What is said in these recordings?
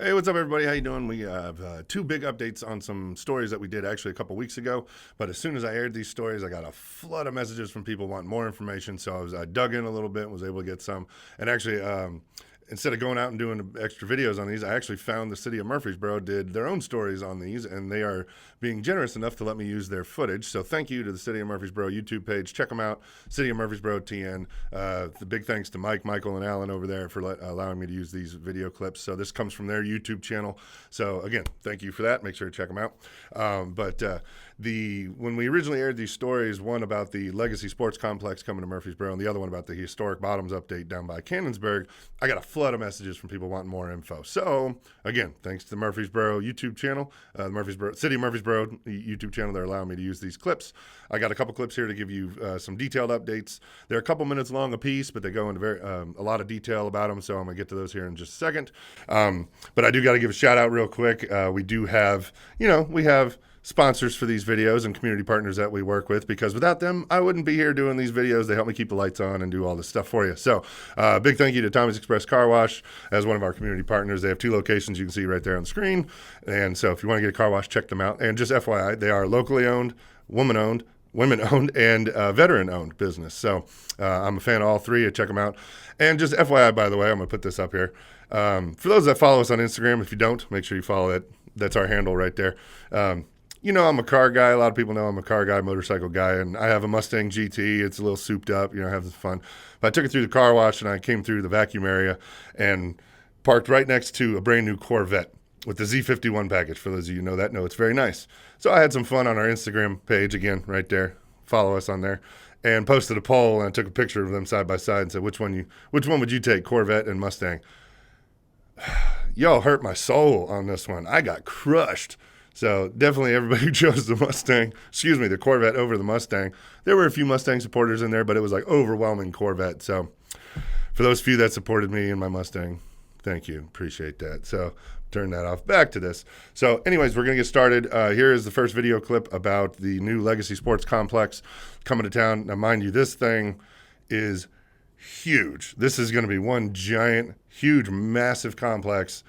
Hey, what's up, everybody? How you doing? We have two big updates on some stories that we did actually a couple weeks ago. But as soon as I aired these stories, I got a flood of messages from people wanting more information. So I dug in a little bit and was able to get some. And actually, instead of going out and doing extra videos on these, I actually found the city of Murfreesboro did their own stories on these, and they are being generous enough to let me use their footage. So thank you to the City of Murfreesboro YouTube page. Check them out, City of Murfreesboro TN. The big thanks to Mike, Michael, and Alan over there for allowing me to use these video clips. So this comes from their YouTube channel. So again, thank you for that. Make sure to check them out. When we originally aired these stories, one about the Legacy Sports Complex coming to Murfreesboro and the other one about the historic Bottoms update down by Cannonsburg, I got a flood of messages from people wanting more info. So again, thanks to the Murfreesboro YouTube channel, the City of Murfreesboro YouTube channel, they're allowing me to use these clips. I got a couple clips here to give you some detailed updates. They're a couple minutes long a piece, but they go into a lot of detail about them, so I'm going to get to those here in just a second. But I do got to give a shout out real quick. We do have, we have sponsors for these videos and community partners that we work with, because without them, I wouldn't be here doing these videos. They help me keep the lights on and do all this stuff for you. So big thank you to Tommy's Express Car Wash as one of our community partners. They have two locations you can see right there on the screen. And so if you want to get a car wash, check them out. And just FYI, they are locally owned, women-owned, and veteran-owned business. So I'm a fan of all three. Check them out. And just FYI, by the way, I'm going to put this up here. For those that follow us on Instagram, if you don't, make sure you follow it. That's our handle right there. I'm a car guy. A lot of people know I'm a car guy, motorcycle guy, and I have a Mustang GT. It's a little souped up, having fun. But I took it through the car wash, and I came through the vacuum area and parked right next to a brand new Corvette with the Z51 package. For those of you who know it's very nice. So I had some fun on our Instagram page, again, right there. Follow us on there. And posted a poll, and I took a picture of them side by side and said, which one would you take, Corvette and Mustang? Y'all hurt my soul on this one. I got crushed. So definitely everybody who chose the Corvette over the Mustang. There were a few Mustang supporters in there, but it was like overwhelming Corvette. So for those few that supported me and my Mustang, thank you. Appreciate that. So turn that off. Back to this. So anyways, we're going to get started. Here is the first video clip about the new Legacy Sports Complex coming to town. Now, mind you, this thing is huge. This is going to be one giant, huge, massive complex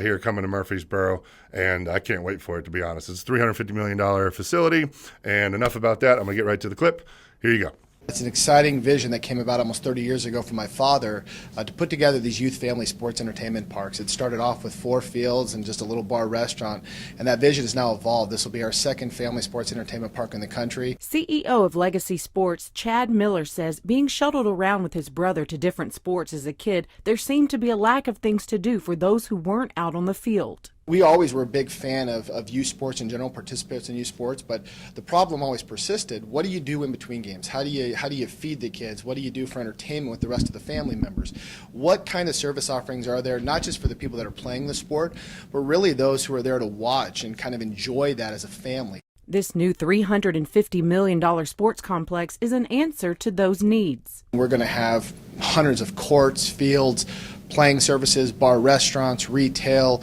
here coming to Murfreesboro, and I can't wait for it, to be honest. It's a $350 million facility, and enough about that. I'm going to get right to the clip. Here you go. It's an exciting vision that came about almost 30 years ago from my father to put together these youth family sports entertainment parks. It started off with 4 fields and just a little bar restaurant, and that vision has now evolved. This will be our second family sports entertainment park in the country. CEO of Legacy Sports, Chad Miller, says being shuttled around with his brother to different sports as a kid, there seemed to be a lack of things to do for those who weren't out on the field. We always were a big fan of youth sports in general, participants in youth sports, but the problem always persisted. What do you do in between games? How do you feed the kids? What do you do for entertainment with the rest of the family members? What kind of service offerings are there, not just for the people that are playing the sport, but really those who are there to watch and kind of enjoy that as a family? This new $350 million sports complex is an answer to those needs. We're going to have hundreds of courts, fields, playing services, bar restaurants, retail,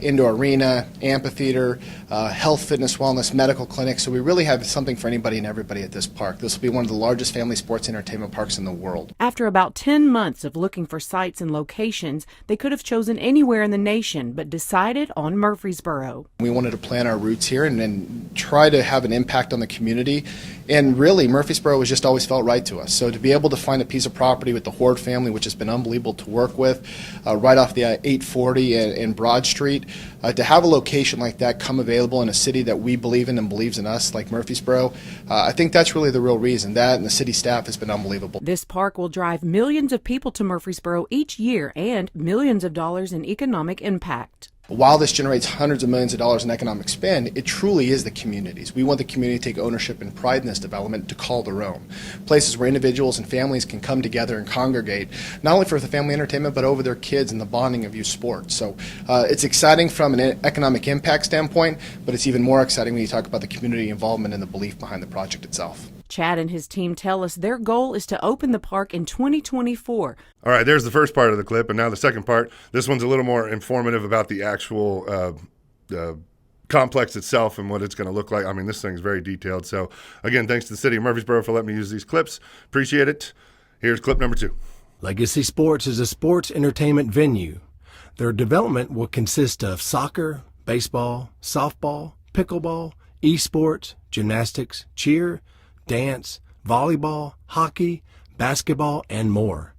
indoor arena, amphitheater, health, fitness, wellness, medical clinics. So we really have something for anybody and everybody at this park. This will be one of the largest family sports entertainment parks in the world. After about 10 months of looking for sites and locations, they could have chosen anywhere in the nation, but decided on Murfreesboro. We wanted to plant our roots here and try to have an impact on the community. And really, Murfreesboro has just always felt right to us. So to be able to find a piece of property with the Horde family, which has been unbelievable to work with, right off the 840 and Broad Street, to have a location like that come available in a city that we believe in and believes in us, like Murfreesboro, I think that's really the real reason. That and the city staff has been unbelievable. This park will drive millions of people to Murfreesboro each year and millions of dollars in economic impact. While this generates hundreds of millions of dollars in economic spend, it truly is the communities. We want the community to take ownership and pride in this development, to call their own. Places where individuals and families can come together and congregate, not only for the family entertainment, but over their kids and the bonding of youth sports. So it's exciting from an economic impact standpoint, but it's even more exciting when you talk about the community involvement and the belief behind the project itself. Chad and his team tell us their goal is to open the park in 2024. All right, there's the first part of the clip, and now the second part. This one's a little more informative about the actual complex itself and what it's going to look like. I mean, this thing's very detailed. So, again, thanks to the City of Murfreesboro for letting me use these clips. Appreciate it. Here's clip number 2. Legacy Sports is a sports entertainment venue. Their development will consist of soccer, baseball, softball, pickleball, esports, gymnastics, cheer, dance, volleyball, hockey, basketball, and more.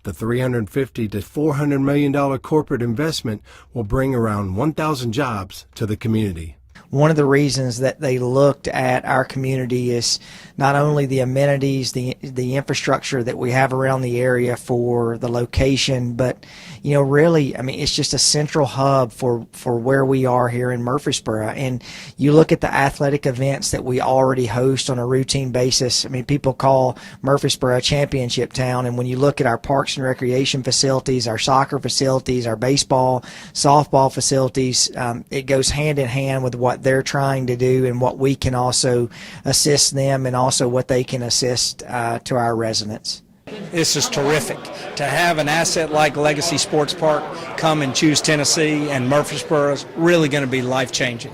The $350 to $400 million corporate investment will bring around 1,000 jobs to the community. One of the reasons that they looked at our community is not only the amenities, the infrastructure that we have around the area for the location, but really, I mean, it's just a central hub for where we are here in Murfreesboro. And you look at the athletic events that we already host on a routine basis. I mean, people call Murfreesboro a championship town, and when you look at our parks and recreation facilities, our soccer facilities, our baseball, softball facilities, it goes hand in hand with what they're trying to do and what we can also assist them, and also what they can assist to our residents. This is terrific. To have an asset like Legacy Sports Park come and choose Tennessee and Murfreesboro is really going to be life-changing.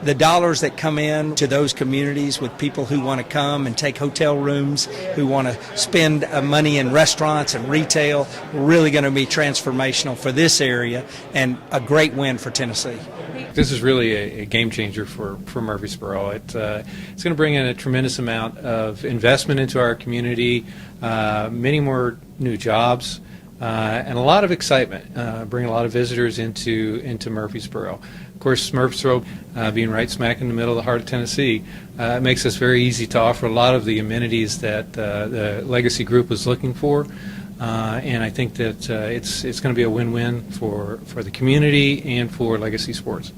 The dollars that come in to those communities with people who want to come and take hotel rooms, who want to spend money in restaurants and retail, really going to be transformational for this area and a great win for Tennessee. This is really a game changer for Murfreesboro. It's going to bring in a tremendous amount of investment into our community, many more new jobs, and a lot of excitement, bring a lot of visitors into Murfreesboro. Of course, Murfreesboro, being right smack in the middle of the heart of Tennessee, it makes us very easy to offer a lot of the amenities that the Legacy Group was looking for. And I think that it's going to be a win-win for the community and for Legacy Sports.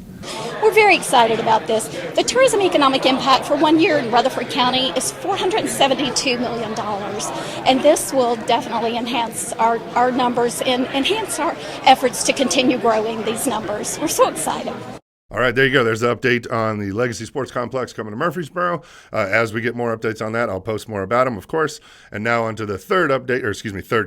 We're very excited about this. The tourism economic impact for 1 year in Rutherford County is $472 million. And this will definitely enhance our numbers and enhance our efforts to continue growing these numbers. We're so excited. All right, there you go. There's the update on the Legacy Sports Complex coming to Murfreesboro. As we get more updates on that, I'll post more about them, of course. And now on to the third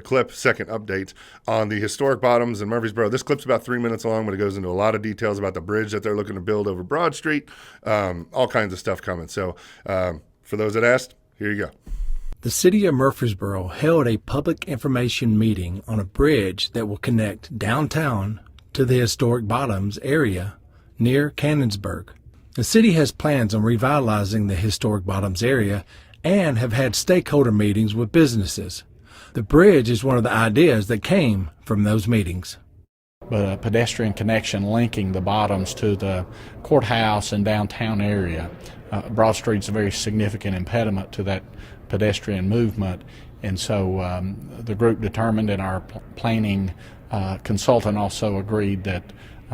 clip, second update on the historic bottoms in Murfreesboro. This clip's about 3 minutes long, but it goes into a lot of details about the bridge that they're looking to build over Broad Street, all kinds of stuff coming. So for those that asked, here you go. The city of Murfreesboro held a public information meeting on a bridge that will connect downtown to the historic bottoms area near Cannonsburg. The city has plans on revitalizing the historic bottoms area and have had stakeholder meetings with businesses. The bridge is one of the ideas that came from those meetings. But a pedestrian connection linking the bottoms to the courthouse and downtown area. Broad Street's a very significant impediment to that pedestrian movement, and so the group determined, and our planning consultant also agreed, that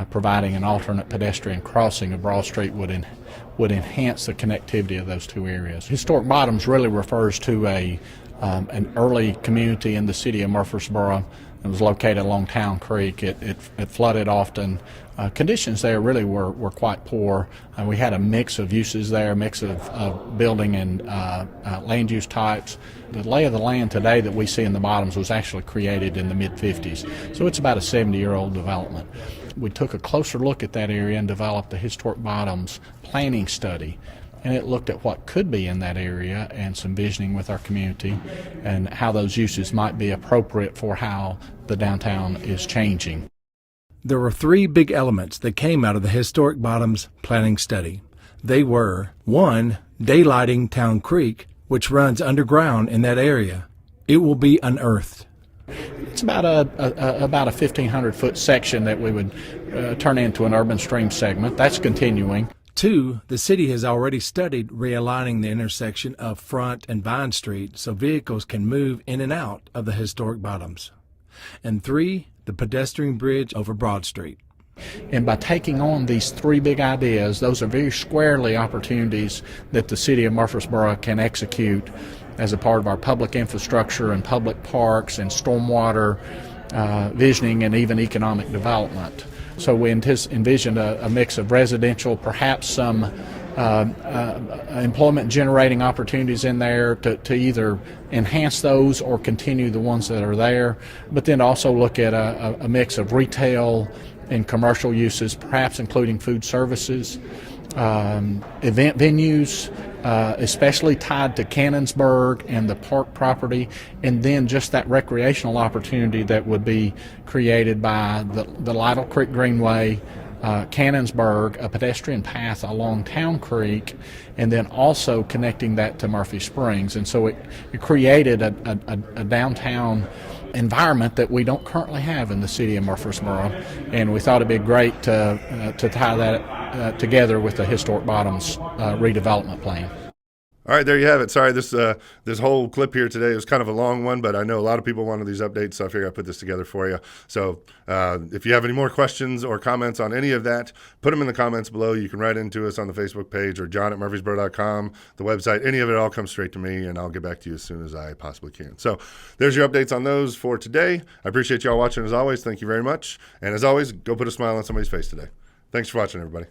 providing an alternate pedestrian crossing of Broad Street would enhance the connectivity of those two areas. Historic Bottoms really refers to an early community in the city of Murfreesboro. It was located along Town Creek. It flooded often. Conditions there really were quite poor. We had a mix of uses there, a mix of building and land use types. The lay of the land today that we see in the bottoms was actually created in the mid-50s. So it's about a 70-year-old development. We took a closer look at that area and developed the Historic Bottoms planning study. And it looked at what could be in that area and some visioning with our community and how those uses might be appropriate for how the downtown is changing. There were three big elements that came out of the Historic Bottoms planning study. They were, 1, daylighting Town Creek, which runs underground in that area. It will be unearthed. It's about a 1,500-foot section that we would turn into an urban stream segment. That's continuing. 2, the city has already studied realigning the intersection of Front and Vine Street so vehicles can move in and out of the Historic Bottoms. And 3, the pedestrian bridge over Broad Street. And by taking on these three big ideas, those are very squarely opportunities that the city of Murfreesboro can execute as a part of our public infrastructure and public parks and stormwater visioning and even economic development. So we envisioned a mix of residential, perhaps some employment generating opportunities in there to either enhance those or continue the ones that are there, but then also look at a mix of retail and commercial uses, perhaps including food services, event venues, especially tied to Cannonsburg and the park property, and then just that recreational opportunity that would be created by the Lytle Creek Greenway, Cannonsburg, a pedestrian path along Town Creek, and then also connecting that to Murphy Springs. And so it created a downtown environment that we don't currently have in the city of Murfreesboro, and we thought it'd be great to tie that together with the Historic Bottoms redevelopment plan. All right, there you have it. Sorry, this whole clip here today was kind of a long one, but I know a lot of people wanted these updates, so I figured I'd put this together for you. So if you have any more questions or comments on any of that, put them in the comments below. You can write into us on the Facebook page or John@Murfreesboro.com, the website. Any of it all comes straight to me, and I'll get back to you as soon as I possibly can. So there's your updates on those for today. I appreciate you all watching as always. Thank you very much. And as always, go put a smile on somebody's face today. Thanks for watching, everybody.